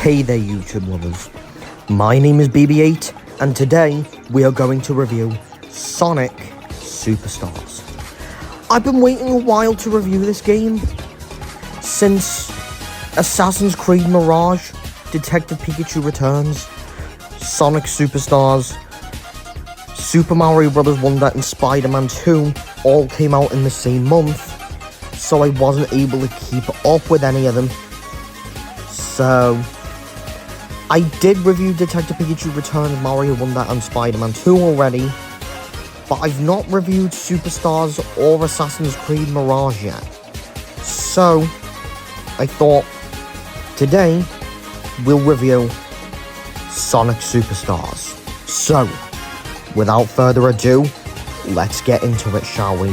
Hey there YouTube lovers, my name is BB8 and today we are going to review Sonic Superstars. I've been waiting a while to review this game, since Assassin's Creed Mirage, Detective Pikachu Returns, Sonic Superstars, Super Mario Bros. Wonder and Spider-Man 2 all came out in the same month, so I wasn't able to keep up with any of them. So I did review Detective Pikachu Returns, Mario Wonder and Spider-Man 2 already, but I've not reviewed Superstars or Assassin's Creed Mirage yet. So I thought today we'll review Sonic Superstars. So without further ado, let's get into it, shall we?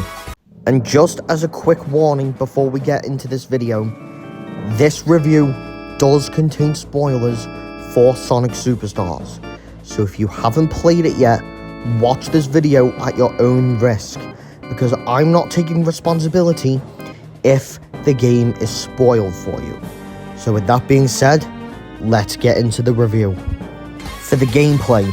And just as a quick warning before we get into this video, this review does contain spoilers for Sonic Superstars. So if you haven't played it yet, watch this video at your own risk, because I'm not taking responsibility if the game is spoiled for you. So with that being said, let's get into the review. For the gameplay,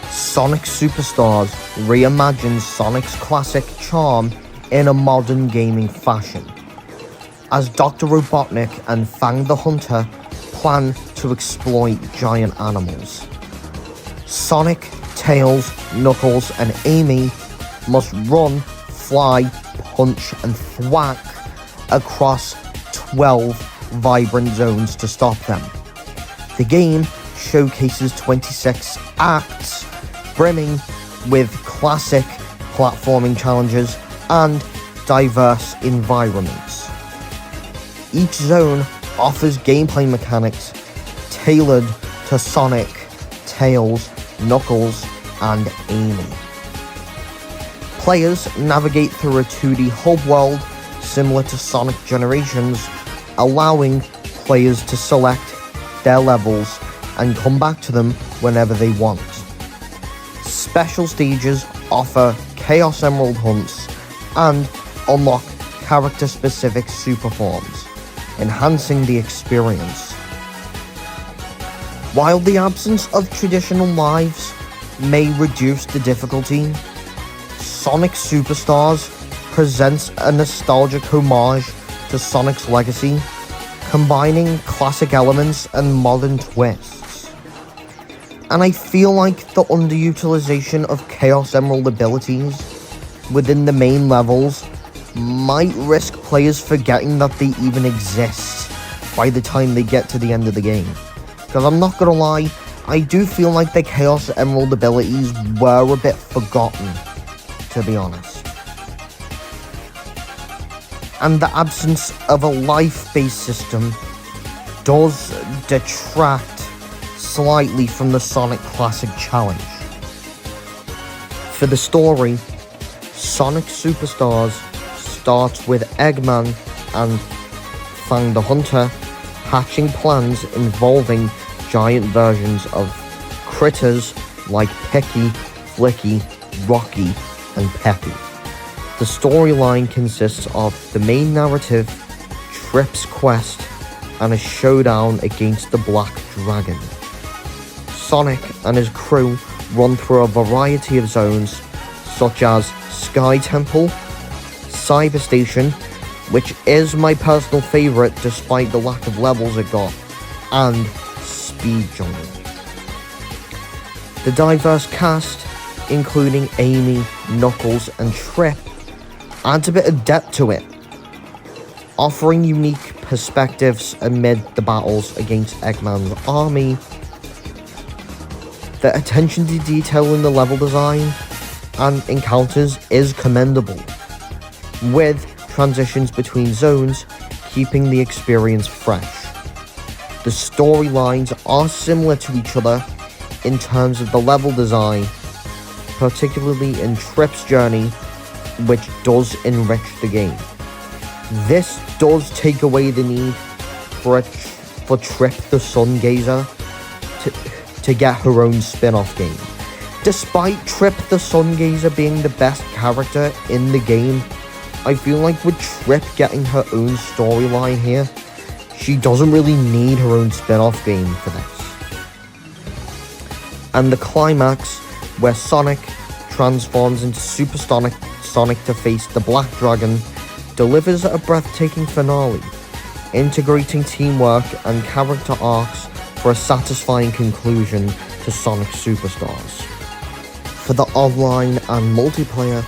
Sonic Superstars reimagines Sonic's classic charm in a modern gaming fashion, as Dr. Robotnik and Fang the Hunter plan to exploit giant animals. Sonic, Tails, Knuckles and Amy must run, fly, punch and thwack across 12 vibrant zones to stop them. The game showcases 26 acts brimming with classic platforming challenges and diverse environments. Each zone offers gameplay mechanics tailored to Sonic, Tails, Knuckles, and Amy. Players navigate through a 2D hub world similar to Sonic Generations, allowing players to select their levels and come back to them whenever they want. Special stages offer Chaos Emerald hunts and unlock character-specific super forms, enhancing the experience. While the absence of traditional lives may reduce the difficulty, Sonic Superstars presents a nostalgic homage to Sonic's legacy, combining classic elements and modern twists. And I feel like the underutilization of Chaos Emerald abilities within the main levels might risk players forgetting that they even exist by the time they get to the end of the game. Because I'm not gonna lie, I do feel like the Chaos Emerald abilities were a bit forgotten, to be honest. And the absence of a life-based system does detract slightly from the Sonic Classic Challenge. For the story, Sonic Superstars starts with Eggman and Fang the Hunter hatching plans involving giant versions of critters like Picky, Flicky, Rocky, and Peppy. The storyline consists of the main narrative, Trip's quest, and a showdown against the Black Dragon. Sonic and his crew run through a variety of zones, such as Sky Temple, Cyber Station, which is my personal favourite despite the lack of levels it got, and Speed Jungle. The diverse cast, including Amy, Knuckles and Trip, adds a bit of depth to it, offering unique perspectives amid the battles against Eggman's army. The attention to detail in the level design and encounters is commendable, with transitions between zones keeping the experience fresh. The storylines are similar to each other in terms of the level design, particularly in Trip's journey, which does enrich the game. This does take away the need for Trip the Sun Gazer to get her own spin-off game. Despite Trip the Sun Gazer being the best character in the game, I feel like with Trip getting her own storyline here, She doesn't really need her own spin-off game for this. And the climax, where Sonic transforms into Supersonic Sonic to face the Black Dragon, delivers a breathtaking finale, integrating teamwork and character arcs for a satisfying conclusion to Sonic Superstars. For the online and multiplayer,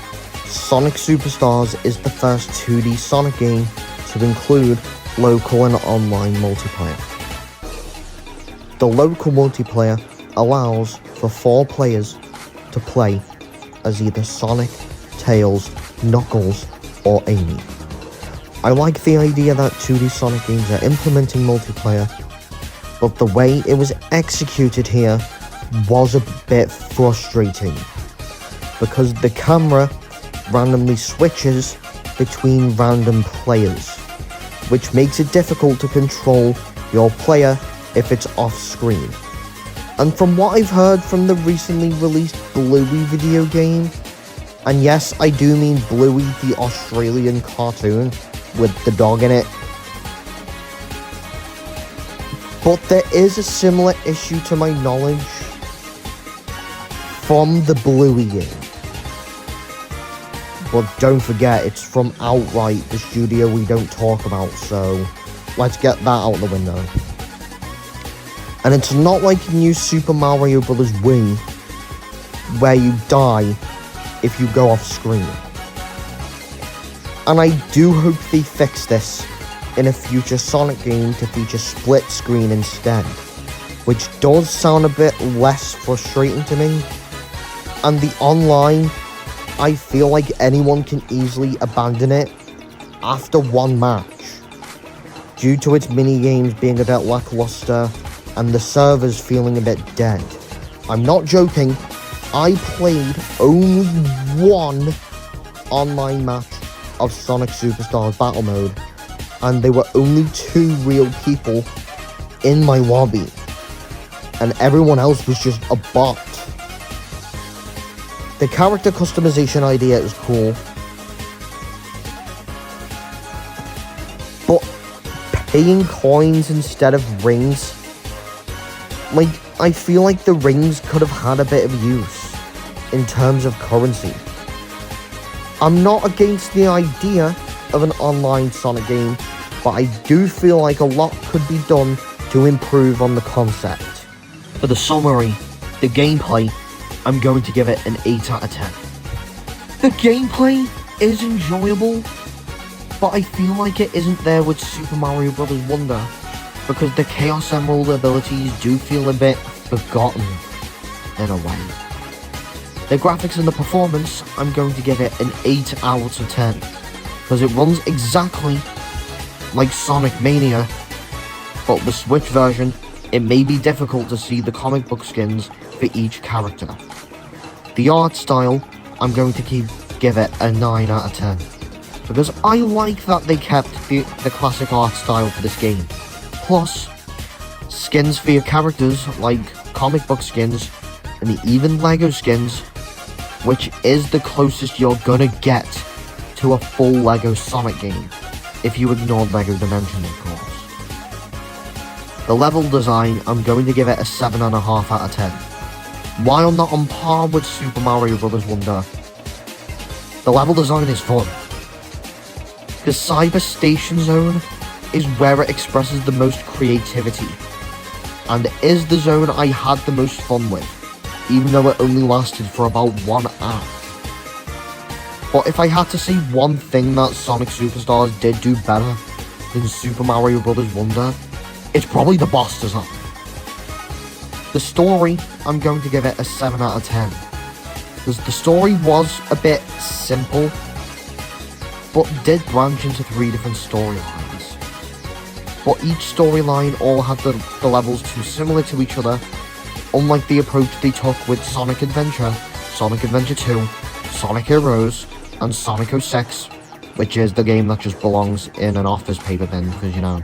Sonic Superstars is the first 2D Sonic game to include local and online multiplayer. The local multiplayer allows for 4 players to play as either Sonic, Tails, Knuckles, or Amy. I like the idea that 2D Sonic games are implementing multiplayer, but the way it was executed here was a bit frustrating, because the camera randomly switches between random players, which makes it difficult to control your player if it's off screen. And from what I've heard from the recently released Bluey video game, and yes, I do mean Bluey the Australian cartoon with the dog in it, but there is a similar issue to my knowledge from the Bluey game. But don't forget, it's from Outright, the studio we don't talk about, so let's get that out the window. And it's not like New Super Mario Bros. Wii, where you die if you go off screen. And I do hope they fix this in a future Sonic game to feature split screen instead, which does sound a bit less frustrating to me. And the online, I feel like anyone can easily abandon it after one match, due to its mini-games being a bit lackluster and the servers feeling a bit dead. I'm not joking, I played only one online match of Sonic Superstars Battle Mode, and there were only 2 real people in my lobby, and everyone else was just a bot. The character customization idea is cool, but paying coins instead of rings, like, I feel like the rings could have had a bit of use in terms of currency. I'm not against the idea of an online Sonic game, but I do feel like a lot could be done to improve on the concept. For the summary, the gameplay, I'm going to give it an 8 out of 10. The gameplay is enjoyable, but I feel like it isn't there with Super Mario Bros. Wonder, because the Chaos Emerald abilities do feel a bit forgotten in a way. The graphics and the performance, I'm going to give it an 8 out of 10, because it runs exactly like Sonic Mania, but the Switch version, it may be difficult to see the comic book skins for each character. The art style, I'm going to give it a 9 out of 10, because I like that they kept the classic art style for this game. Plus, skins for your characters, like comic book skins, and even LEGO skins, which is the closest you're gonna get to a full LEGO Sonic game, if you ignore LEGO Dimensions, of course. The level design, I'm going to give it a 7.5 out of 10. While not on par with Super Mario Bros. Wonder, the level design is fun. The Cyber Station Zone is where it expresses the most creativity, and is the zone I had the most fun with, even though it only lasted for about 1 act. But if I had to say one thing that Sonic Superstars did do better than Super Mario Bros. Wonder, it's probably the boss design. The story, I'm going to give it a 7 out of 10, because the story was a bit simple, but did branch into 3 different storylines. But each storyline all had the levels too similar to each other, unlike the approach they took with Sonic Adventure, Sonic Adventure 2, Sonic Heroes, and Sonic 06, which is the game that just belongs in an office paper bin, because, you know,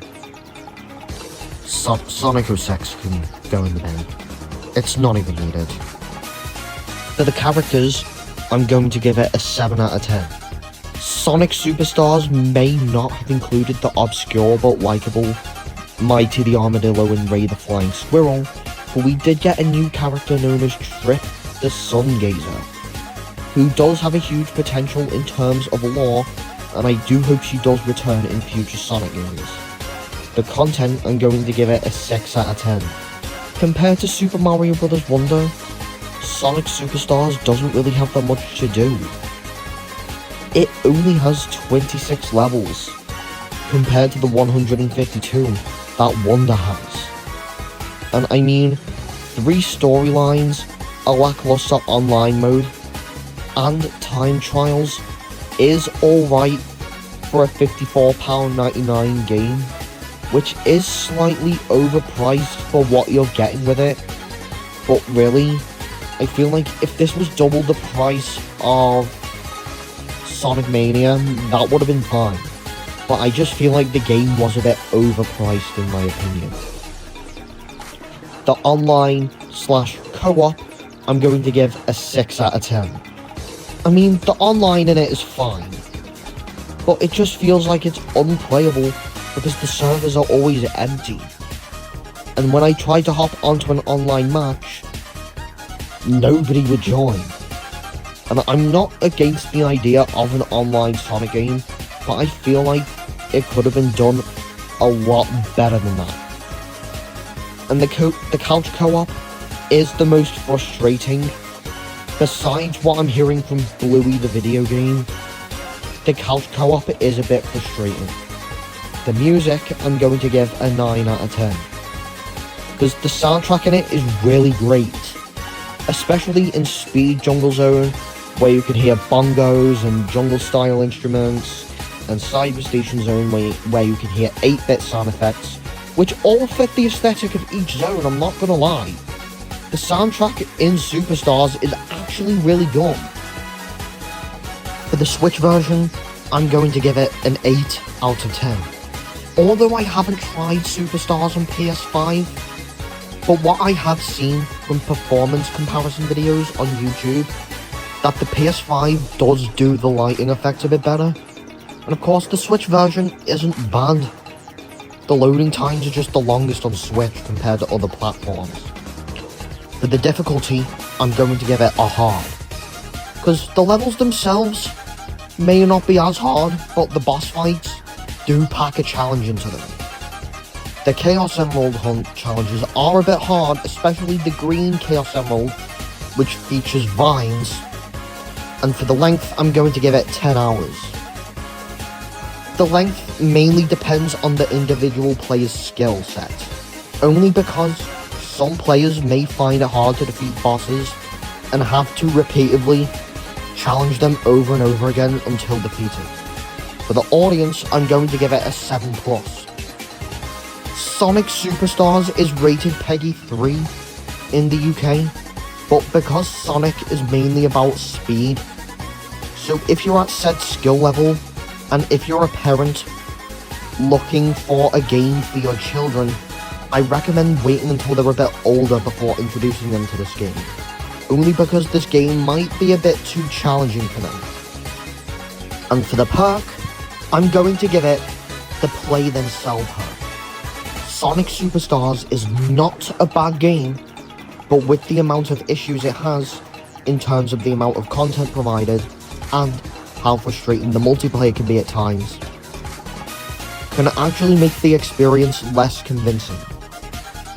Sonic 06 can go in the bin. It's not even needed. For the characters, I'm going to give it a 7 out of 10. Sonic Superstars may not have included the obscure but likeable Mighty the Armadillo and Ray the Flying Squirrel, but we did get a new character known as Trip the Sungazer, who does have a huge potential in terms of lore, and I do hope she does return in future Sonic games. The content, I'm going to give it a 6 out of 10. Compared to Super Mario Bros. Wonder, Sonic Superstars doesn't really have that much to do. It only has 26 levels, compared to the 152 that Wonder has. And I mean, 3 storylines, a lackluster online mode, and time trials is alright for a £54.99 game, which is slightly overpriced for what you're getting with it. But really, I feel like if this was double the price of Sonic Mania, that would have been fine. But I just feel like the game was a bit overpriced in my opinion. The online/co-op, I'm going to give a 6 out of 10. I mean, the online in it is fine, but it just feels like it's unplayable because the servers are always empty. And when I try to hop onto an online match, nobody would join. And I'm not against the idea of an online Sonic game, but I feel like it could have been done a lot better than that. And the couch co-op is the most frustrating. Besides what I'm hearing from Bluey the video game, the couch co-op is a bit frustrating. The music, I'm going to give a 9 out of 10. Because the soundtrack in it is really great. Especially in Speed Jungle Zone, where you can hear bongos and jungle-style instruments, and Cyber Station Zone, where you can hear 8-bit sound effects, which all fit the aesthetic of each zone, I'm not gonna lie. The soundtrack in Superstars is actually really good. For the Switch version, I'm going to give it an 8 out of 10. Although I haven't tried Superstars on PS5, but what I have seen from performance comparison videos on YouTube, that the PS5 does do the lighting effects a bit better. And of course the Switch version isn't bad. The loading times are just the longest on Switch compared to other platforms. For the difficulty, I'm going to give it a hard. Because the levels themselves may not be as hard, but the boss fights do pack a challenge into them. The Chaos Emerald Hunt challenges are a bit hard, especially the green Chaos Emerald, which features vines. And for the length, I'm going to give it 10 hours. The length mainly depends on the individual player's skill set, only because some players may find it hard to defeat bosses and have to repeatedly challenge them over and over again until defeated. For the audience, I'm going to give it a 7+. Sonic Superstars is rated PEGI 3 in the UK, but because Sonic is mainly about speed, so if you're at said skill level, and if you're a parent looking for a game for your children, I recommend waiting until they're a bit older before introducing them to this game. Only because this game might be a bit too challenging for them. And for the perk, I'm going to give it the Play Then Sell perk. Sonic Superstars is not a bad game, but with the amount of issues it has, in terms of the amount of content provided, and how frustrating the multiplayer can be at times, can actually make the experience less convincing.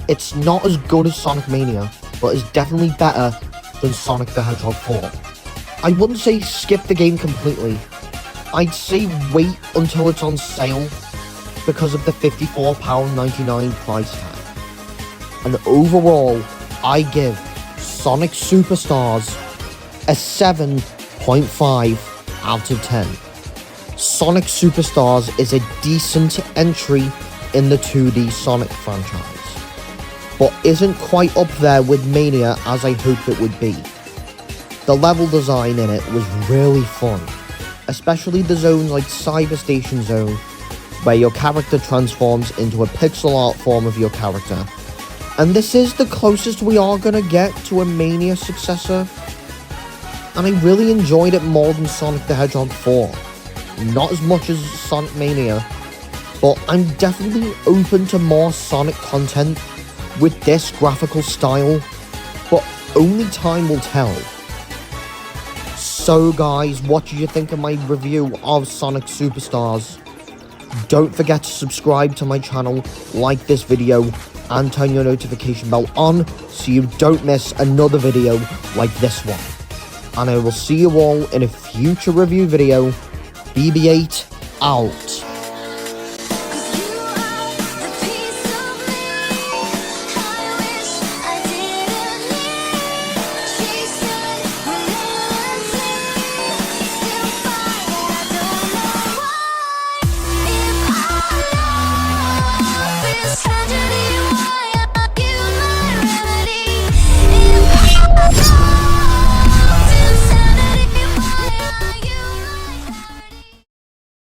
It's not as good as Sonic Mania, but is definitely better than Sonic the Hedgehog 4. I wouldn't say skip the game completely. I'd say wait until it's on sale because of the £54.99 price tag. And overall, I give Sonic Superstars a 7.5 out of 10. Sonic Superstars is a decent entry in the 2D Sonic franchise, but isn't quite up there with Mania as I hoped it would be. The level design in it was really fun, especially the zones like Cyber Station Zone, where your character transforms into a pixel art form of your character. And this is the closest we are gonna get to a Mania successor, and I really enjoyed it more than Sonic the Hedgehog 4. Not as much as Sonic Mania, but I'm definitely open to more Sonic content with this graphical style, but only time will tell. So guys, what did you think of my review of Sonic Superstars? Don't forget to subscribe to my channel, like this video, and turn your notification bell on so you don't miss another video like this one. And I will see you all in a future review video. BB8 out.